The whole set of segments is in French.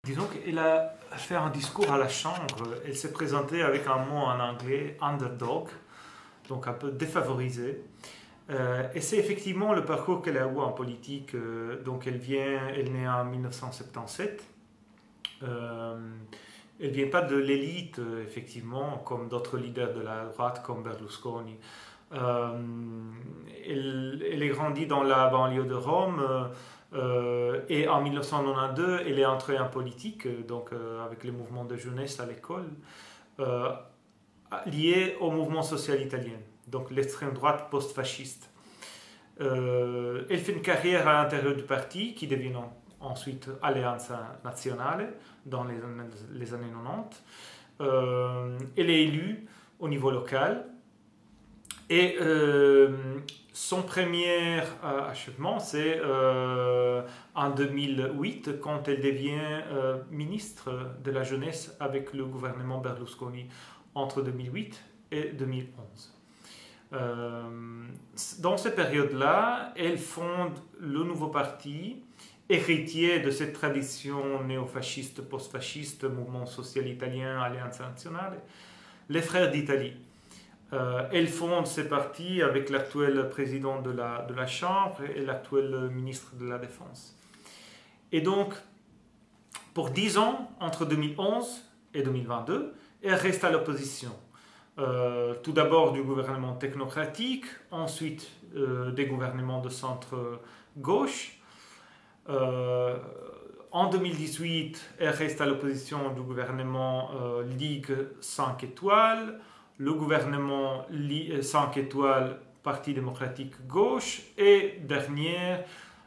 Disons qu'elle a fait un discours à la Chambre. Elle s'est présentée avec un mot en anglais, underdog, donc un peu défavorisé. Et c'est effectivement le parcours qu'elle a eu en politique. Donc elle est née en 1977. Elle ne vient pas de l'élite, effectivement, comme d'autres leaders de la droite, comme Berlusconi. Elle est grandie dans la banlieue de Rome. Et en 1992, elle est entrée en politique, donc avec les mouvements de jeunesse à l'école, lié au mouvement social italien, donc l'extrême droite post-fasciste. Elle fait une carrière à l'intérieur du parti qui devient ensuite Alleanza Nazionale dans les années 90. Elle est élue au niveau local et son premier achèvement, c'est en 2008, quand elle devient ministre de la jeunesse avec le gouvernement Berlusconi entre 2008 et 2011. Dans cette période-là, elle fonde le nouveau parti, héritier de cette tradition néofasciste, post-fasciste, mouvement social italien, Alleanza Nazionale, les Frères d'Italie. Elle fonde ces partis avec l'actuel président de la Chambre et l'actuel ministre de la Défense. Et donc, pour 10 ans, entre 2011 et 2022, elle reste à l'opposition. Tout d'abord du gouvernement technocratique, ensuite des gouvernements de centre-gauche. En 2018, elle reste à l'opposition du gouvernement Ligue 5 étoiles, le gouvernement 5 étoiles, Parti démocratique gauche, et dernier,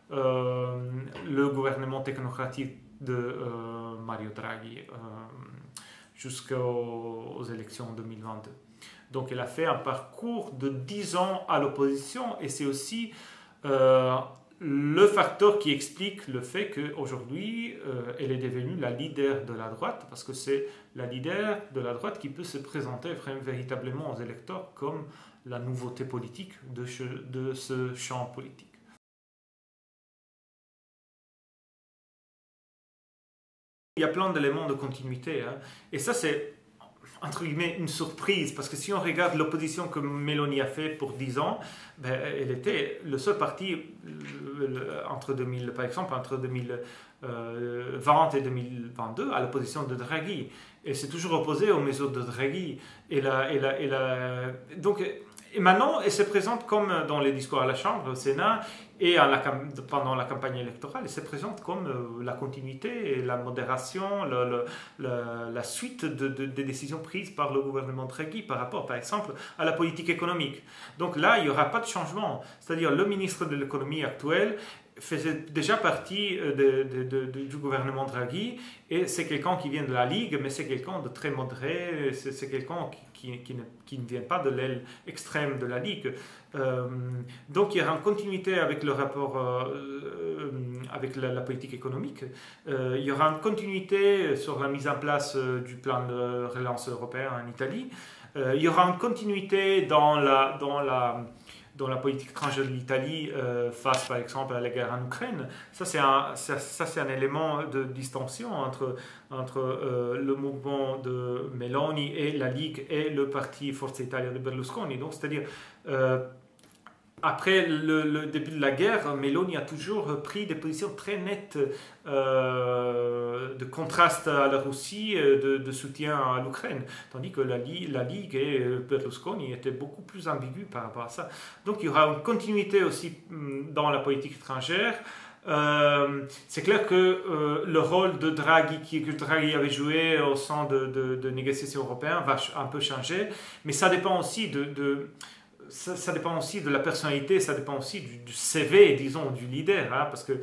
le gouvernement technocratique de Mario Draghi jusqu'aux élections 2022. Donc elle a fait un parcours de 10 ans à l'opposition, et c'est aussi le facteur qui explique le fait qu'aujourd'hui, elle est devenue la leader de la droite, parce que c'est la leader de la droite qui peut se présenter véritablement aux électeurs comme la nouveauté politique de ce champ politique. Il y a plein d'éléments de continuité, hein. Et ça, c'est entre guillemets une surprise, parce que si on regarde l'opposition que Meloni a fait pour 10 ans, ben, elle était le seul parti par exemple entre 2020 et 2022 à l'opposition de Draghi, et c'est toujours opposé aux mesures de Draghi. Donc, et maintenant, elle se présente comme dans les discours à la Chambre, au Sénat, et pendant la campagne électorale, elle se présente comme la continuité et la modération, la suite des décisions prises par le gouvernement Draghi par rapport, par exemple, à la politique économique. Donc là, il n'y aura pas de changement. C'est-à-dire, le ministre de l'économie actuel faisait déjà partie du gouvernement Draghi, et c'est quelqu'un qui vient de la Ligue, mais c'est quelqu'un de très modéré, c'est quelqu'un qui ne vient pas de l'aile extrême de la Ligue. Donc il y aura une continuité avec le rapport avec la politique économique. Il y aura une continuité sur la mise en place du plan de relance européen en Italie. Il y aura une continuité dans la politique étrangère de l'Italie face, par exemple, à la guerre en Ukraine. Ça, c'est un élément de distinction entre le mouvement de Meloni et la Ligue et le parti Forza Italia de Berlusconi. Donc, c'est-à-dire, après le début de la guerre, Meloni a toujours pris des positions très nettes de contraste à la Russie, de soutien à l'Ukraine, tandis que la Ligue et Berlusconi étaient beaucoup plus ambigus par rapport à ça. Donc il y aura une continuité aussi dans la politique étrangère. C'est clair que le rôle de Draghi, que Draghi avait joué au sein de négociations européennes, va un peu changer, mais ça dépend aussi ça dépend aussi de la personnalité, ça dépend aussi du CV, disons, du leader, hein, parce que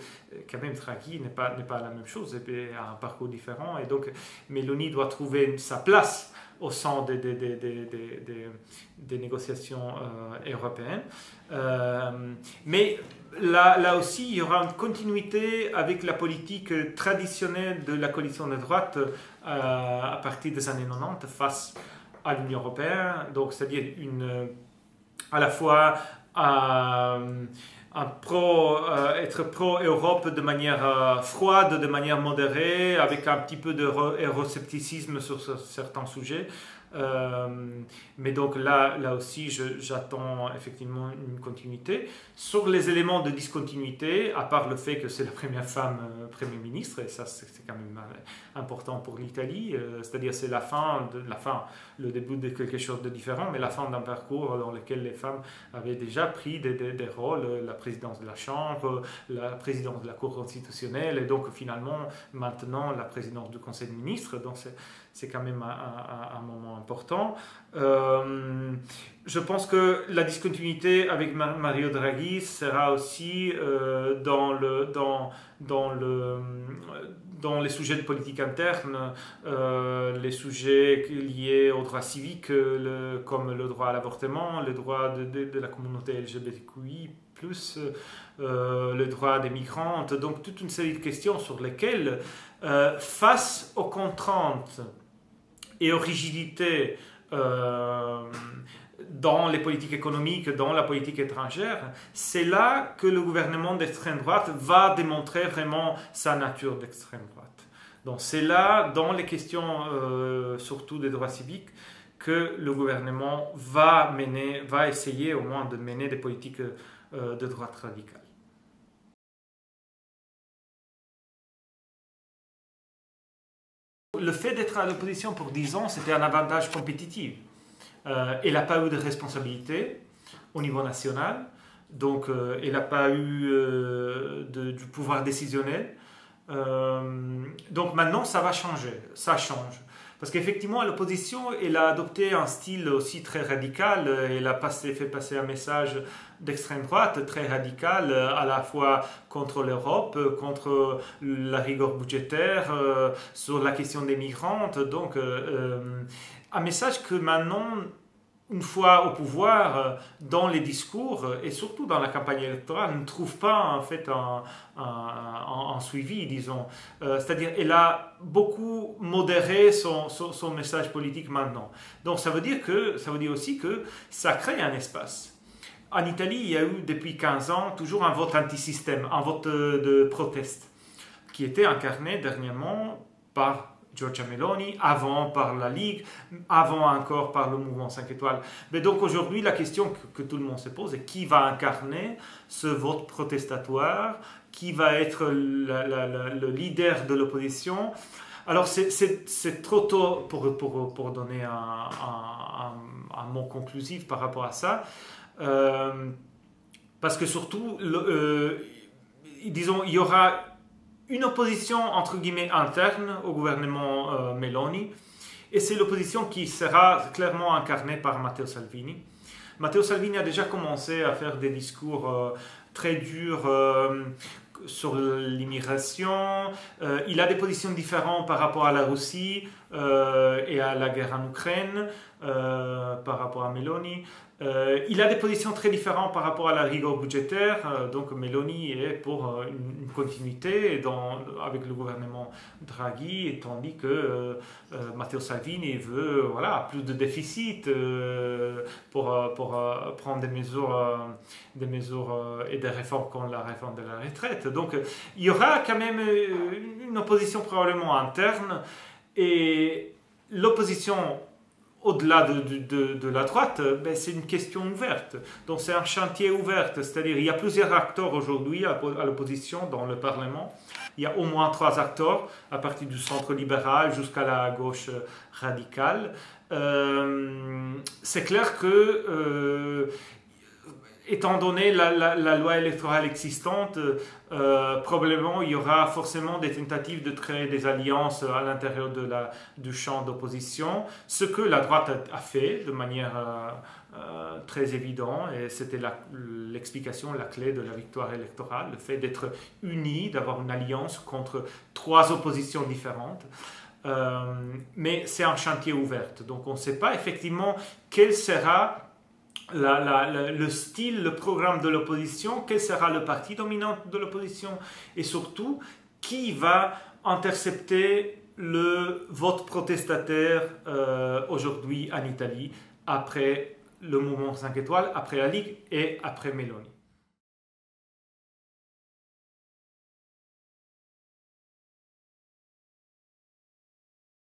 quand même Draghi n'est pas la même chose, et a un parcours différent, et donc Meloni doit trouver sa place au sein des négociations européennes. Mais là aussi, il y aura une continuité avec la politique traditionnelle de la coalition de droite à partir des années 90 face à l'Union européenne, donc c'est-à-dire à la fois un être pro-Europe de manière froide, de manière modérée, avec un petit peu d'euroscepticisme sur certains sujets. Mais donc là aussi, j'attends effectivement une continuité. Sur les éléments de discontinuité, à part le fait que c'est la première femme Premier ministre, et ça c'est quand même important pour l'Italie, c'est-à-dire c'est le début de quelque chose de différent, mais la fin d'un parcours dans lequel les femmes avaient déjà pris des rôles, la présidence de la Chambre, la présidence de la Cour constitutionnelle, et donc finalement maintenant la présidence du Conseil des ministres. Donc c'est quand même un moment important. Je pense que la discontinuité avec Mario Draghi sera aussi dans les sujets de politique interne, les sujets liés aux droits civiques, comme le droit à l'avortement, le droit de la communauté LGBTQI+, le droit des migrantes, donc toute une série de questions sur lesquelles, face aux contraintes et aux rigidités dans les politiques économiques, dans la politique étrangère, c'est là que le gouvernement d'extrême droite va démontrer vraiment sa nature d'extrême droite. Donc c'est là, dans les questions surtout des droits civiques, que le gouvernement va essayer au moins de mener des politiques de droite radicale. Le fait d'être à l'opposition pour 10 ans, c'était un avantage compétitif. Elle n'a pas eu de responsabilité au niveau national, donc elle n'a pas eu du pouvoir décisionnel. Donc maintenant, ça va changer, ça change. Parce qu'effectivement, à l'opposition, elle a adopté un style aussi très radical. Elle a fait passer un message d'extrême droite très radical, à la fois contre l'Europe, contre la rigueur budgétaire, sur la question des migrantes. Donc, un message que maintenant, une fois au pouvoir, dans les discours et surtout dans la campagne électorale, ne trouve pas en fait un suivi, disons. C'est-à-dire, elle a beaucoup modéré son message politique maintenant. Donc, ça veut dire aussi que ça crée un espace. En Italie, il y a eu depuis 15 ans toujours un vote anti-système, un vote de proteste, qui était incarné dernièrement par Giorgia Meloni, avant par la Ligue, avant encore par le mouvement 5 étoiles. Mais donc aujourd'hui, la question que tout le monde se pose est qui va incarner ce vote protestatoire, qui va être le leader de l'opposition. Alors c'est trop tôt pour donner un mot conclusif par rapport à ça, parce que surtout, disons, il y aura une opposition entre guillemets interne au gouvernement Meloni, et c'est l'opposition qui sera clairement incarnée par Matteo Salvini. Matteo Salvini a déjà commencé à faire des discours très durs sur l'immigration. Il a des positions différentes par rapport à la Russie et à la guerre en Ukraine, par rapport à Meloni. Il a des positions très différentes par rapport à la rigueur budgétaire. Donc Meloni est pour une continuité avec le gouvernement Draghi, tandis que Matteo Salvini veut plus de déficit pour prendre des mesures et des réformes comme la réforme de la retraite. Donc il y aura quand même une opposition probablement interne, et l'opposition au-delà de la droite, c'est une question ouverte. Donc c'est un chantier ouvert, c'est-à-dire il y a plusieurs acteurs aujourd'hui à l'opposition dans le Parlement. Il y a au moins 3 acteurs, à partir du centre libéral jusqu'à la gauche radicale. C'est clair que, étant donné la loi électorale existante, probablement il y aura forcément des tentatives de créer des alliances à l'intérieur du champ d'opposition, ce que la droite a fait de manière très évidente, et c'était l'explication, la clé de la victoire électorale, le fait d'être unis, d'avoir une alliance contre 3 oppositions différentes. Mais c'est un chantier ouvert, donc on ne sait pas effectivement quel sera le style, le programme de l'opposition, quel sera le parti dominant de l'opposition, et surtout qui va intercepter le vote protestataire aujourd'hui en Italie, après le mouvement 5 étoiles, après la Ligue et après Meloni.